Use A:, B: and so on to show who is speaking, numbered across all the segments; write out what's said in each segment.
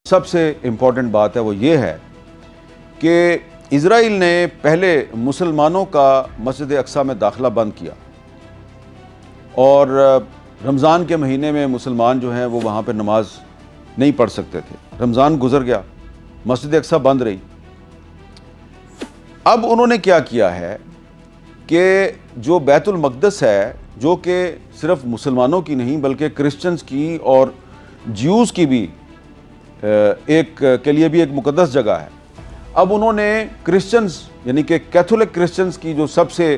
A: سب سے امپورٹنٹ بات ہے وہ یہ ہے کہ اسرائیل نے پہلے مسلمانوں کا مسجد اقصیٰ میں داخلہ بند کیا، اور رمضان کے مہینے میں مسلمان جو ہیں وہ وہاں پہ نماز نہیں پڑھ سکتے تھے۔ رمضان گزر گیا، مسجد اقصیٰ بند رہی۔ اب انہوں نے کیا کیا ہے کہ جو بیت المقدس ہے، جو کہ صرف مسلمانوں کی نہیں بلکہ کرسچنز کی اور جیوز کی بھی کے لیے بھی ایک مقدس جگہ ہے، اب انہوں نے کرسچنز یعنی کہ کیتھولک کرسچنز کی جو سب سے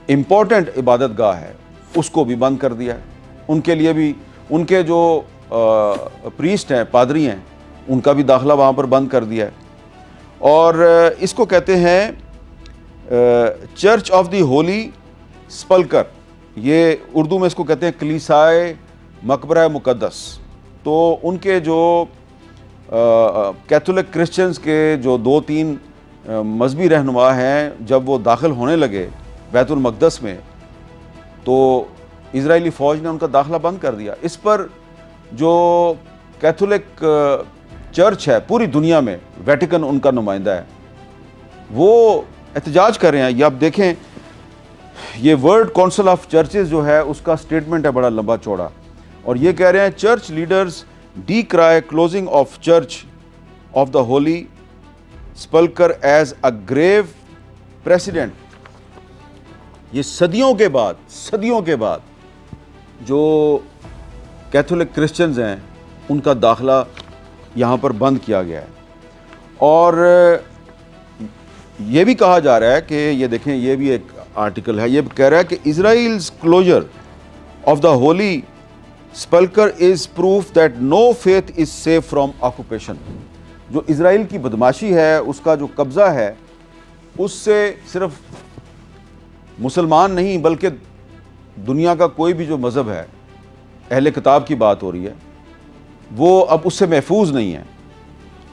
A: امپورٹنٹ عبادت گاہ ہے اس کو بھی بند کر دیا ہے۔ ان کے لیے بھی ان کے جو پریسٹ ہیں، پادری ہیں، ان کا بھی داخلہ وہاں پر بند کر دیا ہے۔ اور اس کو کہتے ہیں چرچ آف دی ہولی سپلکر، یہ اردو میں اس کو کہتے ہیں کلیسائے مقبرہ مقدس۔ تو ان کے جو کیتھولک کرسچنز کے جو 2-3 مذہبی رہنما ہیں، جب وہ داخل ہونے لگے بیت المقدس میں تو اسرائیلی فوج نے ان کا داخلہ بند کر دیا۔ اس پر جو کیتھولک چرچ ہے پوری دنیا میں، ویٹیکن ان کا نمائندہ ہے، وہ احتجاج کر رہے ہیں۔ یہ آپ دیکھیں، یہ ورلڈ کونسل آف چرچز جو ہے اس کا سٹیٹمنٹ ہے بڑا لمبا چوڑا، اور یہ کہہ رہے ہیں church leaders decry closing of Church of the Holy Sepulchre as a grave precedent. یہ صدیوں کے بعد جو کیتھولک کرسچنز ہیں ان کا داخلہ یہاں پر بند کیا گیا ہے۔ اور یہ بھی کہا جا رہا ہے کہ یہ دیکھیں، یہ بھی ایک آرٹیکل ہے، یہ کہہ رہا ہے کہ Israel's closure of the Holy Sepulchre is proof that no faith is safe from occupation. جو اسرائیل کی بدماشی ہے، اس کا جو قبضہ ہے، اس سے صرف مسلمان نہیں بلکہ دنیا کا کوئی بھی جو مذہب ہے، اہل کتاب کی بات ہو رہی ہے، وہ اب اس سے محفوظ نہیں ہے۔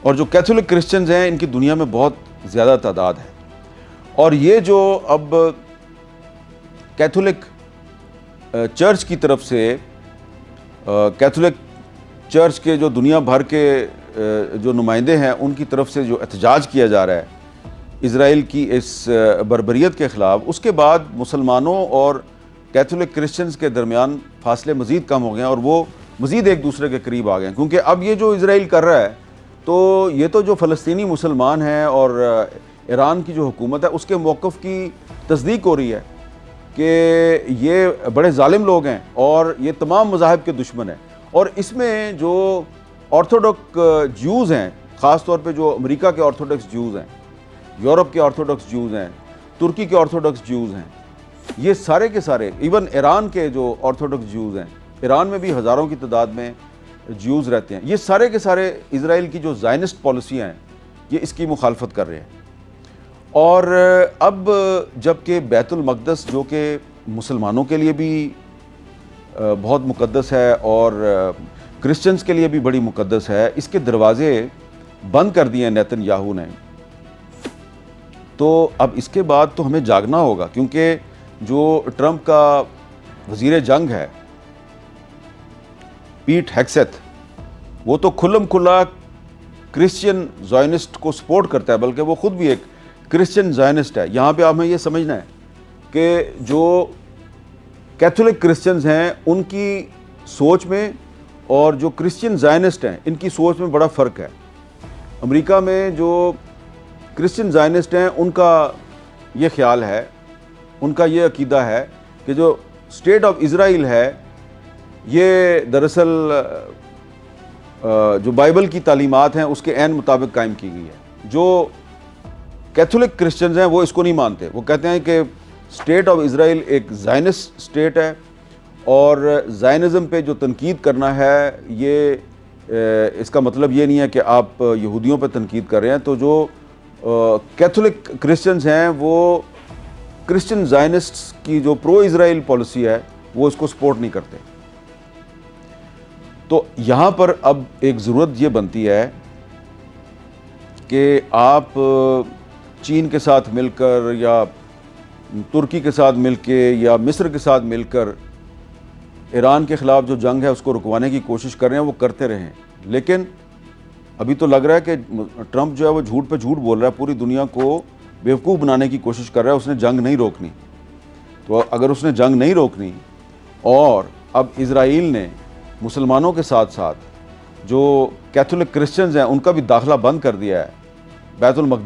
A: اور جو کیتھولک کرسچنز ہیں ان کی دنیا میں بہت زیادہ تعداد ہے، اور یہ جو اب کیتھولک چرچ کی طرف سے کیتھولک چرچ کے جو دنیا بھر کے جو نمائندے ہیں ان کی طرف سے جو احتجاج کیا جا رہا ہے اسرائیل کی اس بربریت کے خلاف، اس کے بعد مسلمانوں اور کیتھولک کرسچنز کے درمیان فاصلے مزید کم ہو گئے ہیں، اور وہ مزید ایک دوسرے کے قریب آ گئے ہیں۔ کیونکہ اب یہ جو اسرائیل کر رہا ہے، تو یہ تو جو فلسطینی مسلمان ہیں اور ایران کی جو حکومت ہے اس کے موقف کی تصدیق ہو رہی ہے کہ یہ بڑے ظالم لوگ ہیں اور یہ تمام مذاہب کے دشمن ہیں۔ اور اس میں جو آرتھوڈکس جیوز ہیں، خاص طور پہ جو امریکہ کے آرتھوڈکس جیوز ہیں، یورپ کے آرتھوڈکس جیوز ہیں، ترکی کے آرتھوڈکس جیوز ہیں، یہ سارے کے سارے، ایون ایران کے جو آرتھوڈکس جیوز ہیں، ایران میں بھی ہزاروں کی تعداد میں جیوز رہتے ہیں، یہ سارے کے سارے اسرائیل کی جو زائنسٹ پالیسیاں ہیں یہ اس کی مخالفت کر رہے ہیں۔ اور اب جب کہ بیت المقدس جو کہ مسلمانوں کے لیے بھی بہت مقدس ہے اور کرسچنز کے لیے بھی بڑی مقدس ہے، اس کے دروازے بند کر دیے نیتن یاہو نے، تو اب اس کے بعد تو ہمیں جاگنا ہوگا، کیونکہ جو ٹرمپ کا وزیر جنگ ہے پیٹ ہیگسیتھ، وہ تو کھلم کھلا کرسچین زائنسٹ کو سپورٹ کرتا ہے، بلکہ وہ خود بھی ایک کرسچین زائنسٹ ہے۔ یہاں پہ ہمیں یہ سمجھنا ہے کہ جو کیتھولک کرسچنز ہیں ان کی سوچ میں اور جو کرسچین زائنسٹ ہیں ان کی سوچ میں بڑا فرق ہے۔ امریکہ میں جو کرسچین زائنسٹ ہیں ان کا یہ خیال ہے، ان کا یہ عقیدہ ہے کہ جو اسٹیٹ آف اسرائیل ہے یہ دراصل جو بائبل کی تعلیمات ہیں اس کے عین مطابق قائم کی گئی ہے۔ جو کیتھولک کرسچنز ہیں وہ اس کو نہیں مانتے، وہ کہتے ہیں کہ اسٹیٹ آف اسرائیل ایک زائنسٹ اسٹیٹ ہے، اور زائنزم پہ جو تنقید کرنا ہے یہ اس کا مطلب یہ نہیں ہے کہ آپ یہودیوں پہ تنقید کر رہے ہیں۔ تو جو کیتھولک کرسچنز ہیں وہ کرسچن زائنسٹس کی جو پرو اسرائیل پالیسی ہے وہ اس کو سپورٹ نہیں کرتے۔ تو یہاں پر اب ایک ضرورت یہ بنتی ہے کہ آپ چین کے ساتھ مل کر یا ترکی کے ساتھ مل کے یا مصر کے ساتھ مل کر ایران کے خلاف جو جنگ ہے اس کو رکوانے کی کوشش کر رہے ہیں، وہ کرتے رہیں۔ لیکن ابھی تو لگ رہا ہے کہ ٹرمپ جو ہے وہ جھوٹ پہ جھوٹ بول رہا ہے، پوری دنیا کو بیوقوف بنانے کی کوشش کر رہا ہے. اس نے جنگ نہیں روکنی. تو اگر اس نے جنگ نہیں روکنی اور اب اسرائیل نے مسلمانوں کے ساتھ ساتھ جو کیتھولک کرسچنز ہیں ان کا بھی داخلہ بند کر دیا ہے بیت المقدس